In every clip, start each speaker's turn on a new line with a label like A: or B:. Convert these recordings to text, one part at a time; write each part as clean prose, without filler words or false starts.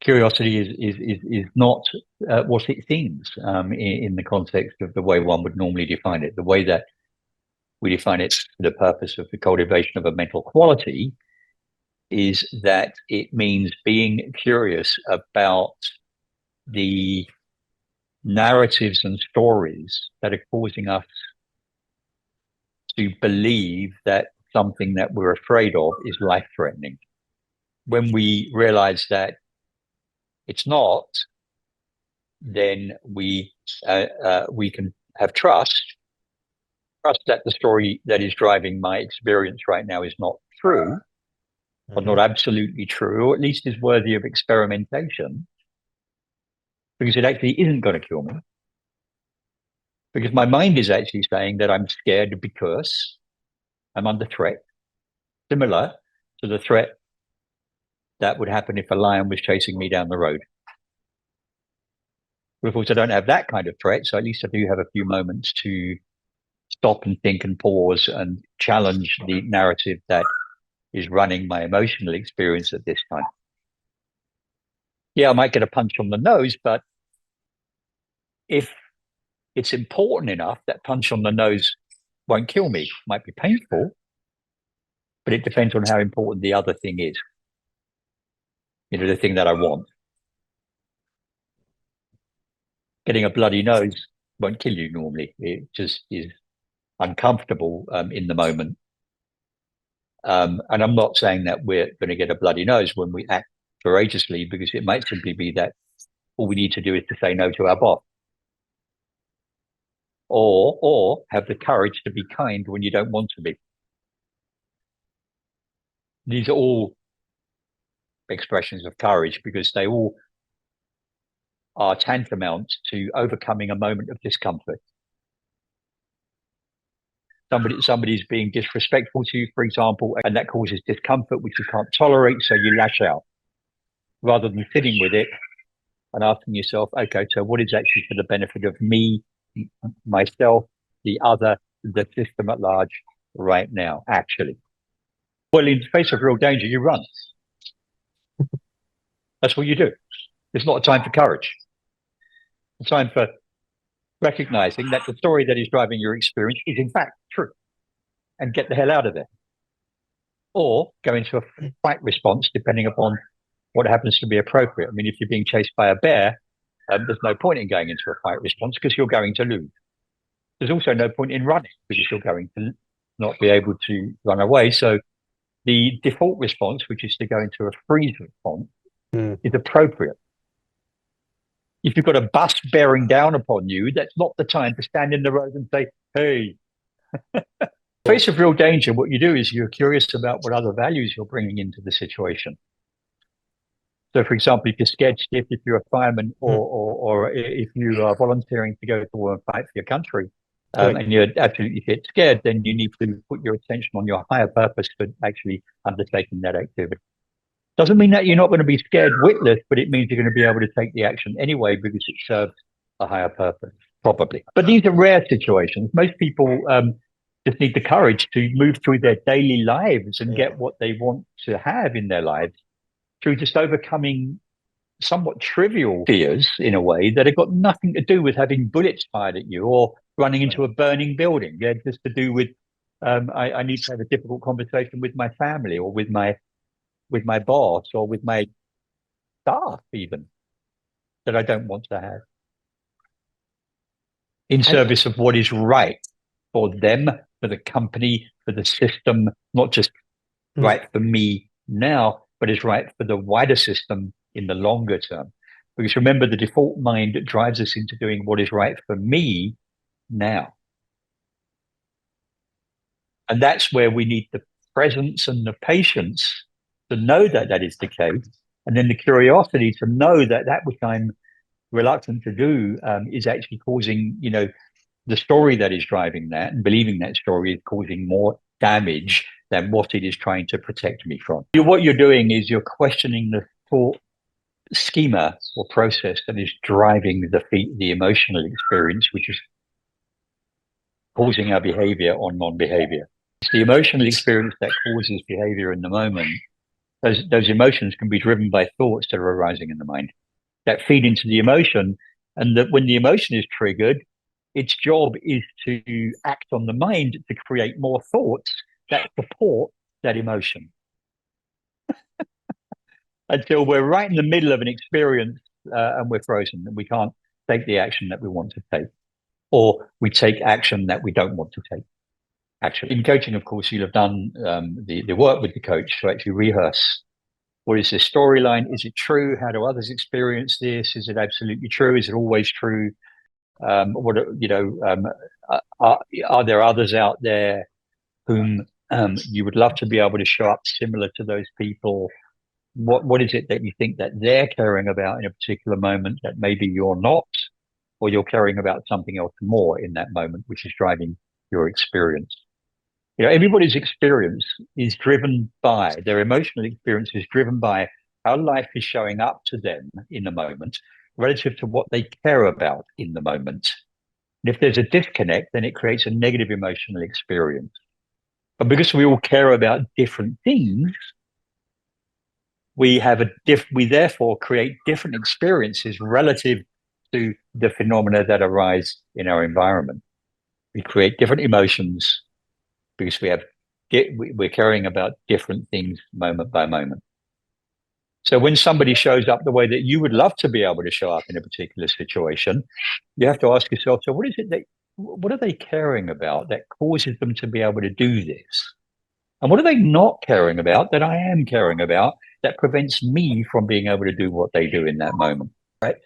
A: Curiosity is not what it seems in the context of the way one would normally define it. The way that we define it for the purpose of the cultivation of a mental quality is that it means being curious about the narratives and stories that are causing us to believe that something that we're afraid of is life-threatening. When we realize that it's not, then we can have trust that the story that is driving my experience right now is not true, or not absolutely true, or at least is worthy of experimentation, because it actually isn't going to kill me. Because my mind is actually saying that I'm scared because I'm under threat, similar to the threat that would happen if a lion was chasing me down the road. But of course, I don't have that kind of threat, so at least I do have a few moments to stop and think and pause and challenge the narrative that is running my emotional experience at this time. Yeah, I might get a punch on the nose, but if it's important enough, that punch on the nose won't kill me. It might be painful, but it depends on how important the other thing is. The thing that I want. Getting a bloody nose won't kill you normally. It just is uncomfortable in the moment. And I'm not saying that we're going to get a bloody nose when we act courageously, because it might simply be that all we need to do is to say no to our boss. Or have the courage to be kind when you don't want to be. These are all expressions of courage, because they all are tantamount to overcoming a moment of discomfort. Somebody's being disrespectful to you, for example, and that causes discomfort which you can't tolerate, so you lash out, rather than sitting with it and asking yourself, okay, so what is actually for the benefit of me, myself, the other, the system at large right now, actually? Well, in the face of real danger, you run. That's what you do. It's not a time for courage. It's a time for recognizing that the story that is driving your experience is in fact true, and get the hell out of there. Or go into a fight response, depending upon what happens to be appropriate. I mean, if you're being chased by a bear, there's no point in going into a fight response, because you're going to lose. There's also no point in running, because you're going to not be able to run away. So the default response, which is to go into a freeze response, is appropriate. If you've got a bus bearing down upon you, that's not the time to stand in the road and say, hey. In the face of real danger, what you do is you're curious about what other values you're bringing into the situation. So, for example, if you're scared stiff, if you're a fireman, or if you are volunteering to go to war and fight for your country, and you're absolutely scared, then you need to put your attention on your higher purpose for actually undertaking that activity. Doesn't mean that you're not going to be scared witless, but it means you're going to be able to take the action anyway, because it serves a higher purpose, probably. But these are rare situations. Most people just need the courage to move through their daily lives and get what they want to have in their lives through just overcoming somewhat trivial fears, in a way, that have got nothing to do with having bullets fired at you or running into a burning building. They're just to do with, I need to have a difficult conversation with my family, or with my boss, or with my staff even, that I don't want to have, in service of what is right for them, for the company, for the system, not just right for me now, but is right for the wider system in the longer term. Because remember, the default mind drives us into doing what is right for me now. And that's where we need the presence and the patience to know that that is the case, and then the curiosity to know that that which I'm reluctant to do is actually causing, the story that is driving that, and believing that story is causing more damage than what it is trying to protect me from. What you're doing is you're questioning the thought schema or process that is driving the emotional experience, which is causing our behavior or non-behavior. It's the emotional experience that causes behavior in the moment, Those emotions can be driven by thoughts that are arising in the mind that feed into the emotion. And that when the emotion is triggered, its job is to act on the mind to create more thoughts that support that emotion until we're right in the middle of an experience and we're frozen and we can't take the action that we want to take, or we take action that we don't want to take. Action in coaching, of course, you'll have done the work with the coach to actually rehearse. What is this storyline? Is it true? How do others experience this? Is it absolutely true? Is it always true? What are there others out there whom you would love to be able to show up similar to those people? What is it that you think that they're caring about in a particular moment that maybe you're not, or you're caring about something else more in that moment, which is driving your experience? Everybody's experience is driven by their emotional experience is driven by how life is showing up to them in the moment relative to what they care about in the moment. And if there's a disconnect, then it creates a negative emotional experience. But because we all care about different things, we therefore create different experiences relative to the phenomena that arise in our environment. We create different emotions because we're caring about different things moment by moment. So when somebody shows up the way that you would love to be able to show up in a particular situation, you have to ask yourself, so what are they caring about that causes them to be able to do this? And what are they not caring about that I am caring about that prevents me from being able to do what they do in that moment, right?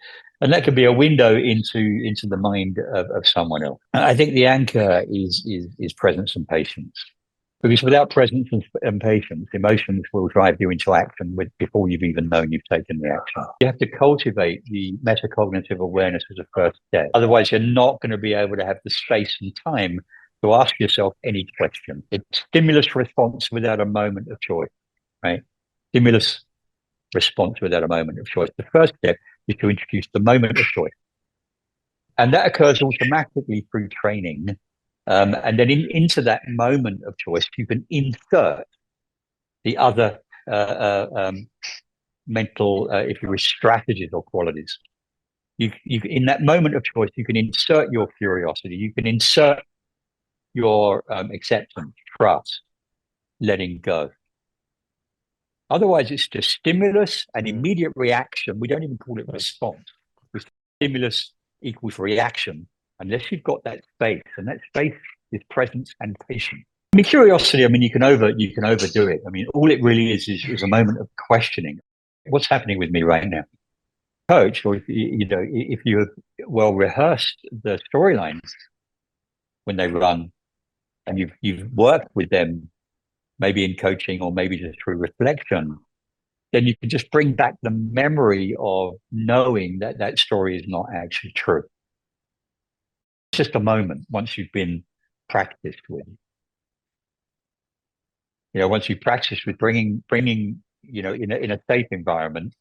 A: And that could be a window into the mind of someone else. I think the anchor is presence and patience. Because without presence and patience, emotions will drive you into action before you've even known you've taken the action. You have to cultivate the metacognitive awareness as a first step. Otherwise, you're not going to be able to have the space and time to ask yourself any question. It's stimulus response without a moment of choice, right? Stimulus response without a moment of choice. The first step is to introduce the moment of choice. And that occurs automatically through training. And then into that moment of choice, you can insert the other mental, if you wish, strategies or qualities. You in that moment of choice, you can insert your curiosity. You can insert your acceptance, trust, letting go. Otherwise, it's just stimulus and immediate reaction. We don't even call it response. Stimulus equals reaction, unless you've got that space, and that space is presence and patience. I mean, curiosity, you can overdo it. I mean, all it really is a moment of questioning. What's happening with me right now? Coach, or if you have well rehearsed the storylines when they run, and you've worked with them, maybe in coaching or maybe just through reflection, then you can just bring back the memory of knowing that that story is not actually true. It's just a moment once you've been practiced with. Once you've practiced with bringing in a safe environment,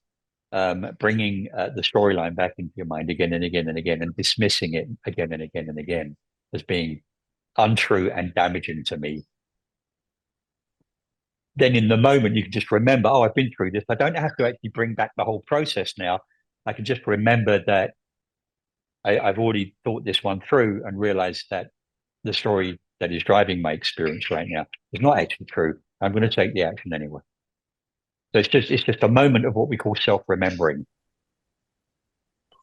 A: bringing the storyline back into your mind again and again and again, and dismissing it again and again and again as being untrue and damaging to me. Then in the moment, you can just remember, oh, I've been through this. I don't have to actually bring back the whole process now. I can just remember that I've already thought this one through and realized that the story that is driving my experience right now is not actually true. I'm going to take the action anyway. So it's just a moment of what we call self-remembering.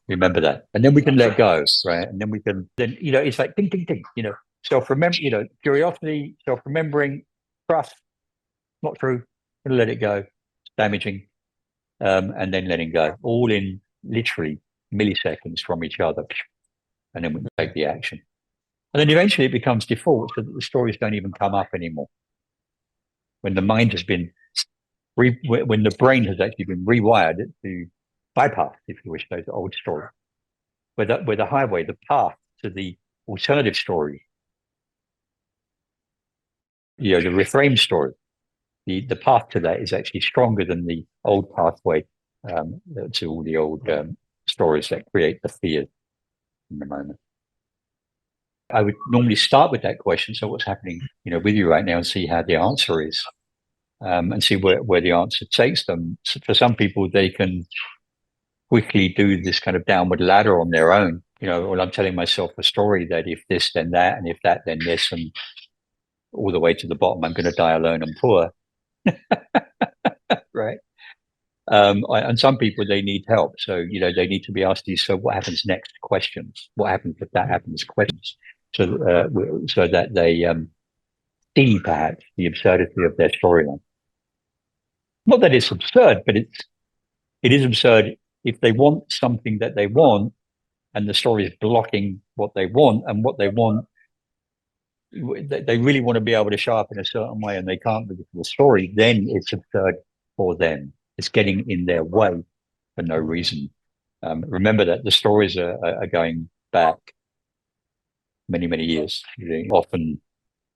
A: Remember that. And then we can let go, right? And then we can, it's like ding, ding, ding, self-remember, curiosity, self-remembering, trust, not true, gonna let it go, it's damaging, and then letting go, all in literally milliseconds from each other. And then we can take the action. And then eventually it becomes default so that the stories don't even come up anymore. When the mind has been, when the brain has actually been rewired to bypass, if you wish, those old stories, where the highway, the path to the alternative story, the reframed story, the path to that is actually stronger than the old pathway to all the old stories that create the fear in the moment. I would normally start with that question. So what's happening, with you right now, and see how the answer is. and see where the answer takes them. So for some people, they can quickly do this kind of downward ladder on their own. Well, I'm telling myself a story that if this, then that, and if that, then this, and all the way to the bottom, I'm going to die alone and poor. Right. And some people, they need help. So, they need to be asked these, so what happens next questions? What happens if that happens questions? So that they see perhaps the absurdity of their storyline. Not that it's absurd, but it is absurd if they want something that they want and the story is blocking what they want, and what they want, they really want to be able to show up in a certain way and they can't because of the story, then it's absurd for them. It's getting in their way for no reason. Remember that the stories are going back many, many years. Often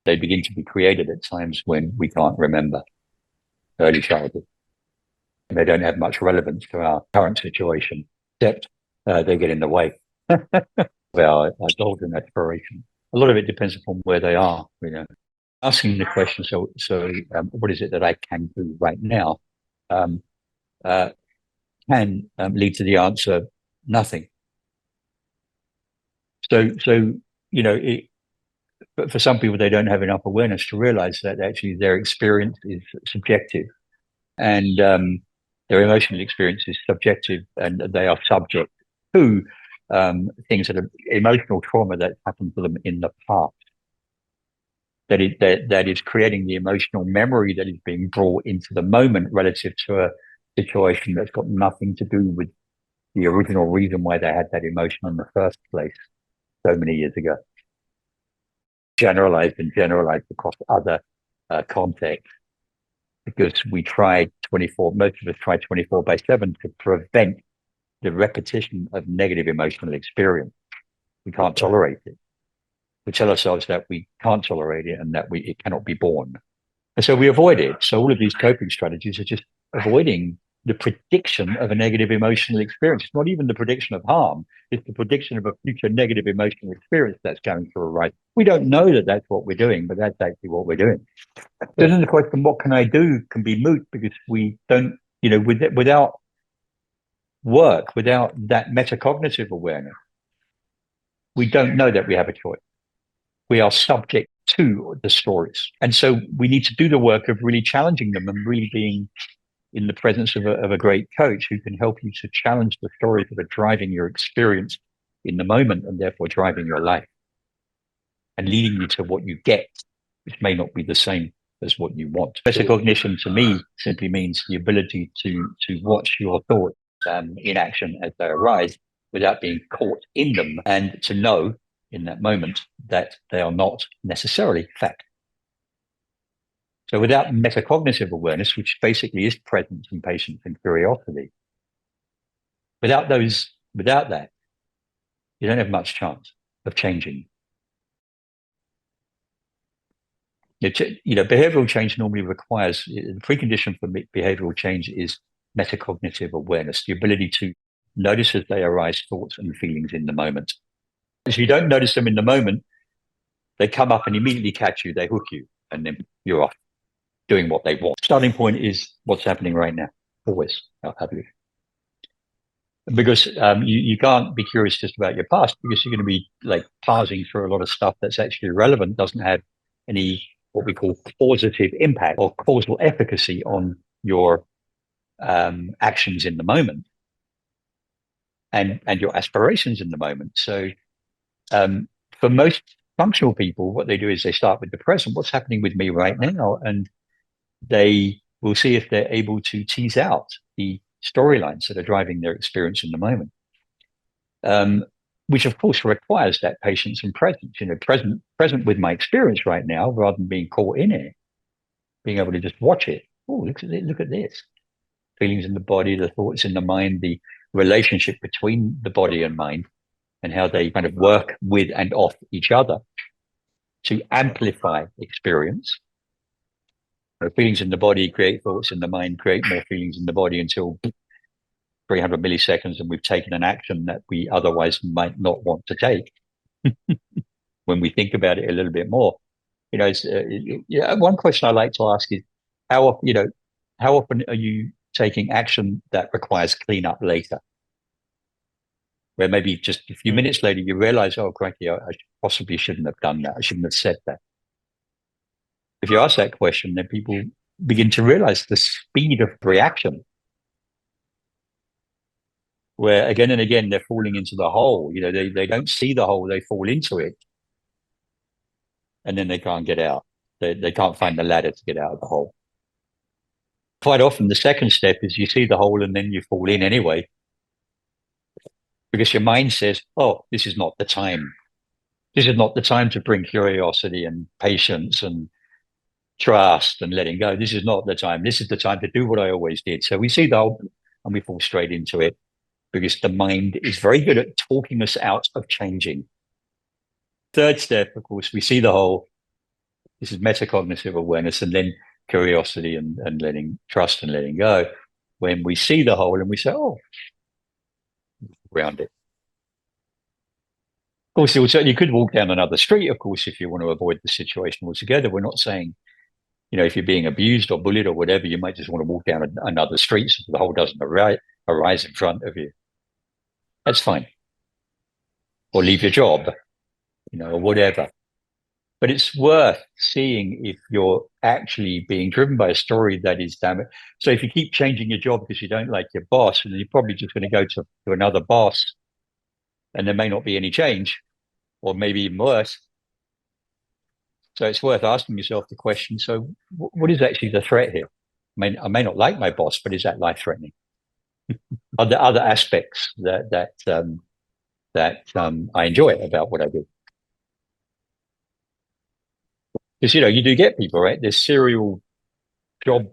A: they begin to be created at times when we can't remember early childhood. And they don't have much relevance to our current situation, except they get in the way of our goals and aspirations. A lot of it depends upon where they are, Asking the question, so what is it that I can do right now? Can lead to the answer, nothing. So but for some people, they don't have enough awareness to realize that actually their experience is subjective, and their emotional experience is subjective, and they are subject to things that are emotional trauma that happened to them in the past. That is creating the emotional memory that is being brought into the moment relative to a situation that's got nothing to do with the original reason why they had that emotion in the first place so many years ago. Generalized across other contexts, because we tried most of us try 24/7 to prevent the repetition of negative emotional experience. We can't tolerate it. We tell ourselves that we can't tolerate it and that it cannot be borne. And so we avoid it. So all of these coping strategies are just avoiding the prediction of a negative emotional experience. It's not even the prediction of harm. It's the prediction of a future negative emotional experience that's going to arise. We don't know that that's what we're doing, but that's actually what we're doing. Then the question, what can I do, can be moot, because we don't, without work, without that metacognitive awareness, we don't know that we have a choice. We are subject to the stories. And so we need to do the work of really challenging them and really being in the presence of a great coach who can help you to challenge the stories that are driving your experience in the moment and therefore driving your life and leading you to what you get, which may not be the same as what you want. Metacognition to me simply means the ability to watch your thoughts in action as they arise without being caught in them, and to know in that moment that they are not necessarily fact. So without metacognitive awareness, which basically is presence and patience and curiosity, without that, you don't have much chance of changing. Behavioral change normally requires, the precondition for behavioral change is metacognitive awareness, the ability to notice as they arise thoughts and feelings in the moment. If you don't notice them in the moment, they come up and immediately catch you, they hook you, and then you're off doing what they want. Starting point is what's happening right now, always, I believe. Because you can't be curious just about your past, because you're going to be parsing through a lot of stuff that's actually relevant, doesn't have any what we call causative impact or causal efficacy on your actions in the moment and your aspirations in the moment. So for most functional people, what they do is they start with the present, what's happening with me right now, and they will see if they're able to tease out the storylines that are driving their experience in the moment, which of course requires that patience and presence, present with my experience right now, rather than being caught in it, being able to just watch it. Oh, look at this. Feelings in the body, the thoughts in the mind, the relationship between the body and mind, and how they kind of work with and off each other to amplify experience. Feelings in the body create thoughts in the mind, create more feelings in the body until 300 milliseconds, and we've taken an action that we otherwise might not want to take. When we think about it a little bit more, one question I like to ask is, How often, how often are you taking action that requires cleanup later? Where maybe just a few minutes later you realize, oh, crikey, I possibly shouldn't have done that. I shouldn't have said that. If you ask that question, then people begin to realize the speed of reaction, where again and again they're falling into the hole. They don't see the hole, they fall into it, and then they can't get out. They can't find the ladder to get out of the hole. Quite often, the second step is you see the hole and then you fall in anyway, because your mind says, oh, this is not the time. This is not the time to bring curiosity and patience and trust and letting go. This is not the time. This is the time to do what I always did. So we see the hole and we fall straight into it, because the mind is very good at talking us out of changing. Third step, of course, we see the hole. This is metacognitive awareness, and then curiosity and letting trust and letting go. When we see the hole and we say, oh, around it. Of course, you could walk down another street, of course, if you want to avoid the situation altogether. We're not saying, if you're being abused or bullied or whatever, you might just want to walk down another street so the hole doesn't arise in front of you. That's fine. Or leave your job, or whatever. But it's worth seeing if you're actually being driven by a story that is damaged. So if you keep changing your job because you don't like your boss, and then you're probably just going to go to another boss, and there may not be any change, or maybe even worse. So it's worth asking yourself the question, so what is actually the threat here? I may not like my boss, but is that life-threatening? Are there other aspects that I enjoy about what I do? Because, you do get people, right? There's serial job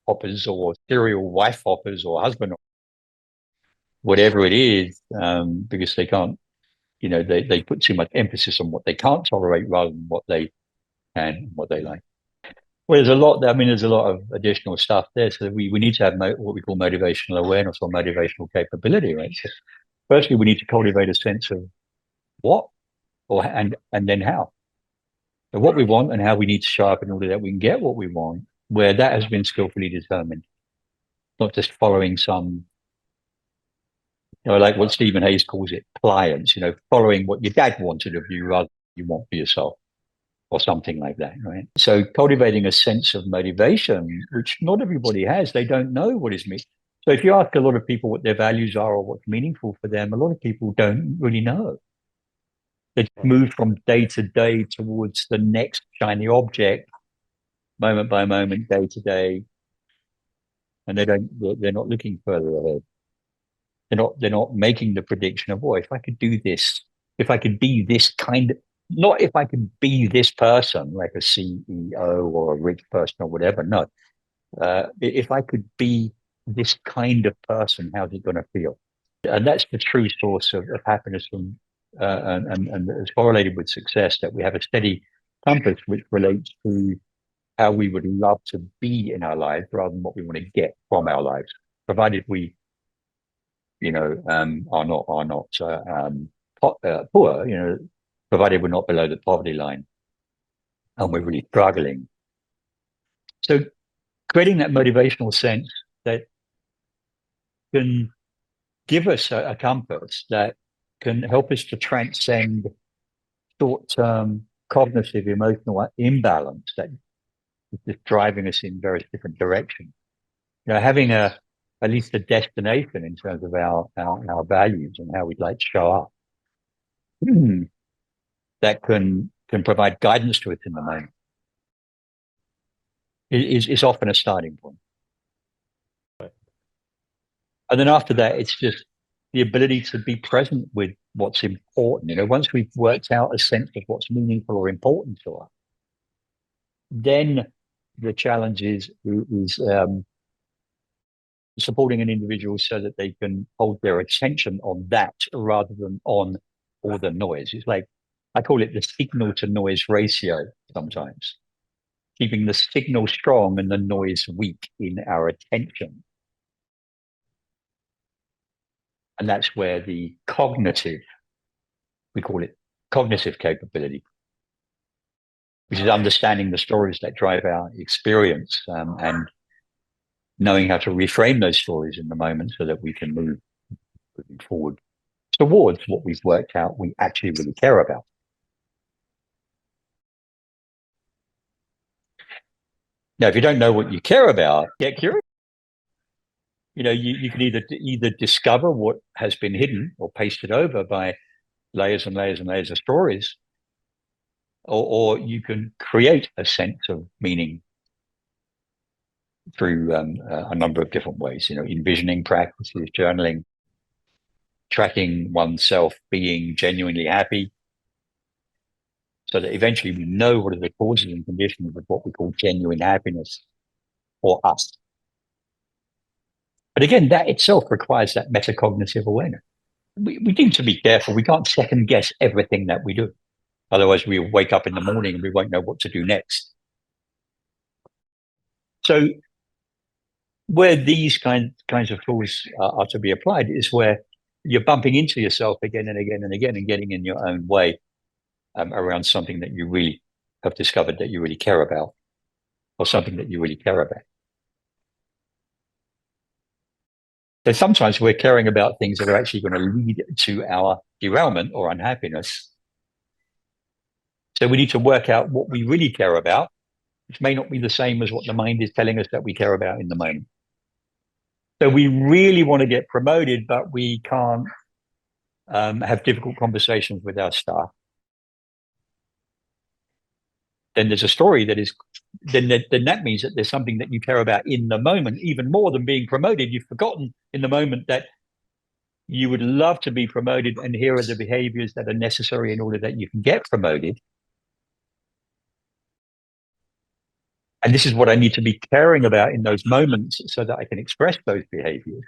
A: hoppers or serial wife hoppers or husband, whatever it is, because they can't, they put too much emphasis on what they can't tolerate rather than what they can and what they like. Well, there's a lot of additional stuff there. So we need to have what we call motivational awareness or motivational capability, right? So firstly, we need to cultivate a sense of what and then how. So what we want and how we need to show up in order that we can get what we want, where that has been skillfully determined, not just following some, like what Stephen Hayes calls it, pliance, following what your dad wanted of you rather than you want for yourself, or something like that, right? So cultivating a sense of motivation, which not everybody has, they don't know what is meant. So if you ask a lot of people what their values are or what's meaningful for them, a lot of people don't really know. They move from day to day towards the next shiny object, moment by moment, day to day, and they're not looking further ahead. They're not making the prediction of, if I could do this, if I could be this kind of, not if I could be this person, like a CEO or a rich person or whatever. No, if I could be this kind of person, how's it going to feel? And that's the true source of happiness and it's correlated with success, that we have a steady compass which relates to how we would love to be in our lives rather than what we want to get from our lives, provided we are not poor, provided we're not below the poverty line and we're really struggling. So creating that motivational sense that can give us a compass that can help us to transcend short-term cognitive emotional imbalance that is just driving us in various different directions. Having at least a destination in terms of our values and how we'd like to show up. That can provide guidance to us in the moment. Is often a starting point. Right. And then after that, it's just the ability to be present with what's important. Once we've worked out a sense of what's meaningful or important to us, then the challenge is supporting an individual so that they can hold their attention on that rather than on all the noise. It's like, I call it the signal to noise ratio sometimes, keeping the signal strong and the noise weak in our attention. And that's where the cognitive, we call it cognitive capability, which is understanding the stories that drive our experience, and knowing how to reframe those stories in the moment so that we can move moving forward towards what we've worked out we actually really care about. Now, if you don't know what you care about, get curious. You can either discover what has been hidden or pasted over by layers and layers and layers of stories, or you can create a sense of meaning through a number of different ways. Envisioning practices, journaling, tracking oneself being genuinely happy, so that eventually we know what are the causes and conditions of what we call genuine happiness for us. But again, that itself requires that metacognitive awareness. We need to be careful. We can't second guess everything that we do. Otherwise, we wake up in the morning and we won't know what to do next. So where these kinds of tools are to be applied is where you're bumping into yourself again and again and again and getting in your own way around something that you really have discovered that you really care about, or something that you really care about. So sometimes we're caring about things that are actually going to lead to our derailment or unhappiness. So we need to work out what we really care about, which may not be the same as what the mind is telling us that we care about in the moment. So we really want to get promoted, but we can't have difficult conversations with our staff. Then there's a story that is, then that means that there's something that you care about in the moment, even more than being promoted. You've forgotten in the moment that you would love to be promoted, and here are the behaviors that are necessary in order that you can get promoted. And this is what I need to be caring about in those moments so that I can express those behaviors.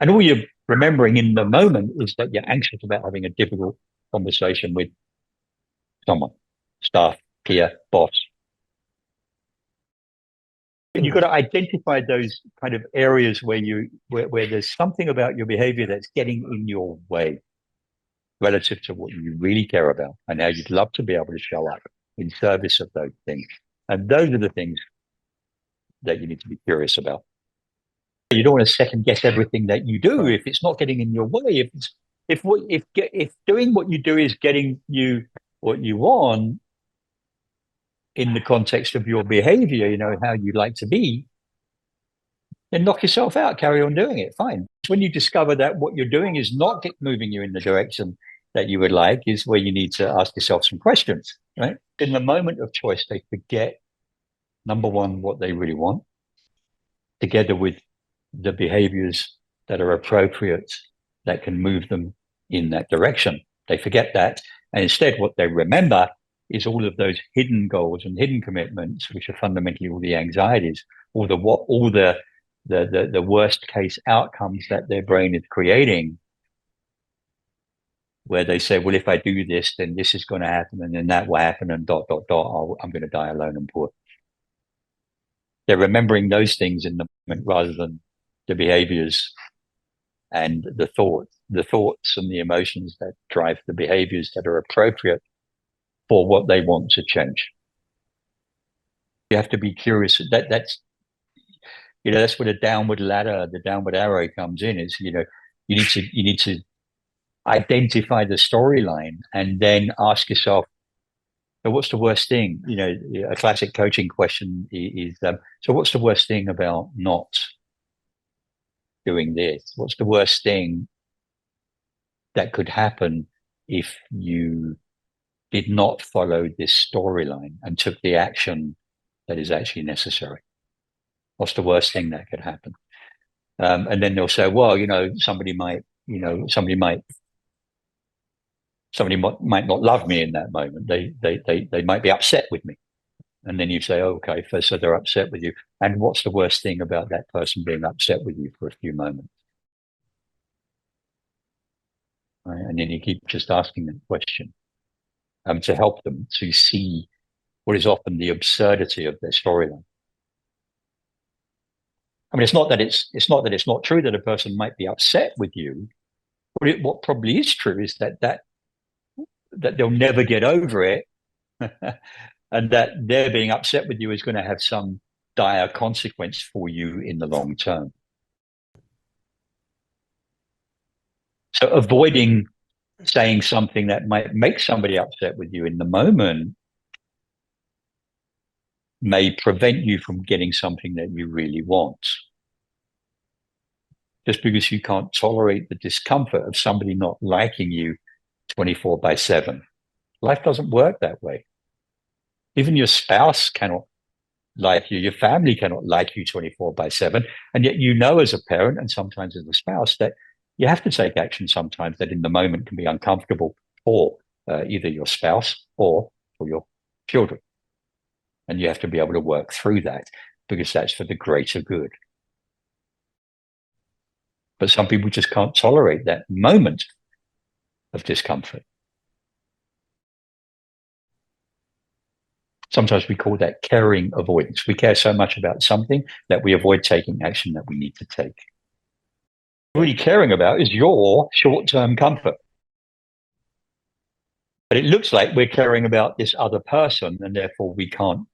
A: And all you're remembering in the moment is that you're anxious about having a difficult conversation with someone, staff, peer, boss. And you've got to identify those kind of areas where there's something about your behavior that's getting in your way relative to what you really care about and how you'd love to be able to show up in service of those things. And those are the things that you need to be curious about. You don't want to second guess everything that you do if it's not getting in your way. If doing what you do is getting you what you want in the context of your behavior, how you like to be, then knock yourself out, carry on doing it. Fine. When you discover that what you're doing is not moving you in the direction that you would like, is where you need to ask yourself some questions, right? In the moment of choice, they forget, number one, what they really want, together with the behaviors that are appropriate that can move them in that direction. They forget that. And instead, what they remember is all of those hidden goals and hidden commitments, which are fundamentally all the anxieties, all the worst case outcomes that their brain is creating, where they say, well, if I do this, then this is going to happen, and then that will happen, and ... I'm going to die alone and poor. They're remembering those things in the moment rather than the behaviors and the thoughts and the emotions that drive the behaviors that are appropriate for what they want to change. You have to be curious. That's where the downward ladder, the downward arrow comes in. Is you need to identify the storyline and then ask yourself, so what's the worst thing? A classic coaching question is, so what's the worst thing about not doing this? What's the worst thing that could happen if you did not follow this storyline and took the action that is actually necessary? What's the worst thing that could happen? And then they'll say, well, somebody might not love me in that moment. They might be upset with me. And then you say, oh, okay, so they're upset with you. And what's the worst thing about that person being upset with you for a few moments? Right? And then you keep just asking them question to help them to see what is often the absurdity of their storyline. I mean, it's not that it's not true that a person might be upset with you. What probably is true is that they'll never get over it and that their being upset with you is going to have some dire consequence for you in the long term. So avoiding saying something that might make somebody upset with you in the moment may prevent you from getting something that you really want. Just because you can't tolerate the discomfort of somebody not liking you 24/7. Life doesn't work that way. Even your spouse cannot like you, your family cannot like you 24/7. And yet, as a parent and sometimes as a spouse, that you have to take action sometimes that in the moment can be uncomfortable for either your spouse or for your children. And you have to be able to work through that because that's for the greater good. But some people just can't tolerate that moment of discomfort. Sometimes we call that caring avoidance. We care so much about something that we avoid taking action that we need to take. What you're really caring about is your short-term comfort. But it looks like we're caring about this other person, and therefore we can't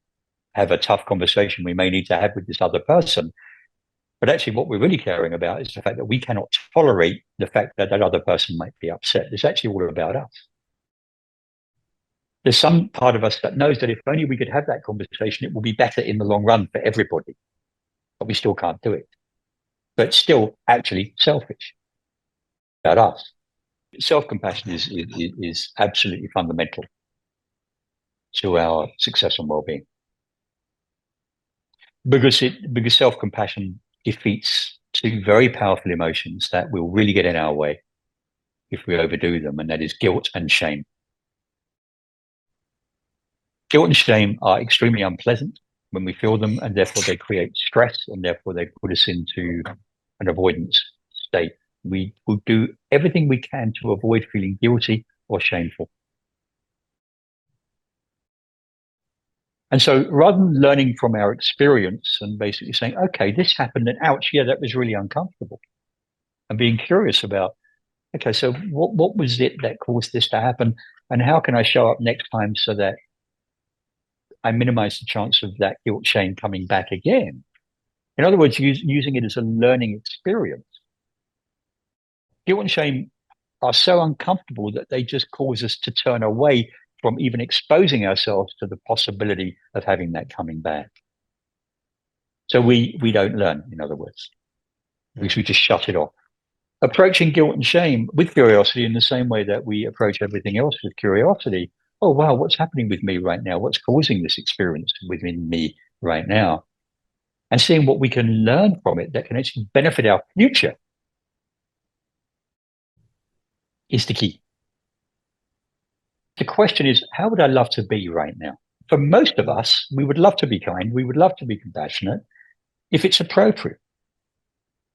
A: have a tough conversation we may need to have with this other person. But actually, what we're really caring about is the fact that we cannot tolerate the fact that that other person might be upset. It's actually all about us. There's some part of us that knows that if only we could have that conversation, it will be better in the long run for everybody. But we still can't do it. But it's still actually selfish about us. Self-compassion is absolutely fundamental to our success and well-being. Because self-compassion defeats two very powerful emotions that will really get in our way if we overdo them, and that is guilt and shame. Guilt and shame are extremely unpleasant when we feel them, and therefore they create stress, and therefore they put us into an avoidance state. We will do everything we can to avoid feeling guilty or shameful. And so rather than learning from our experience and basically saying, okay, this happened and ouch, yeah, that was really uncomfortable. And being curious about, okay, so what was it that caused this to happen? And how can I show up next time so that I minimize the chance of that guilt shame coming back again? In other words, using it as a learning experience. Guilt and shame are so uncomfortable that they just cause us to turn away from even exposing ourselves to the possibility of having that coming back. So we don't learn, in other words, because we just shut it off. Approaching guilt and shame with curiosity in the same way that we approach everything else with curiosity. Oh, wow, what's happening with me right now? What's causing this experience within me right now? And seeing what we can learn from it that can actually benefit our future is the key. The question is, how would I love to be right now? For most of us, we would love to be kind. We would love to be compassionate if it's appropriate.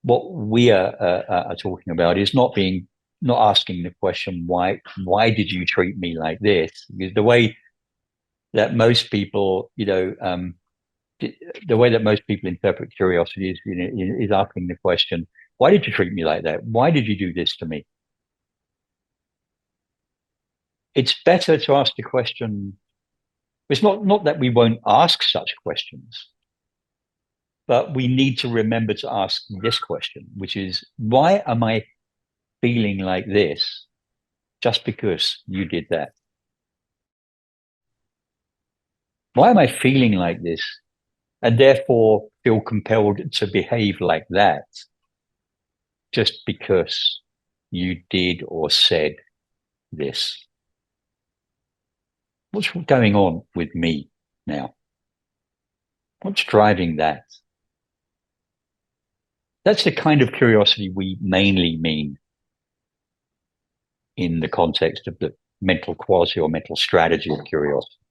A: What we are talking about is not asking the question, why did you treat me like this? Because the way that most people, the way that most people interpret curiosity is asking the question, why did you treat me like that? Why did you do this to me? It's better to ask the question. It's not that we won't ask such questions, but we need to remember to ask this question, which is, why am I feeling like this just because you did that? Why am I feeling like this and therefore feel compelled to behave like that just because you did or said this? What's going on with me now? What's driving that? That's the kind of curiosity we mainly mean in the context of the mental quality or mental strategy of curiosity.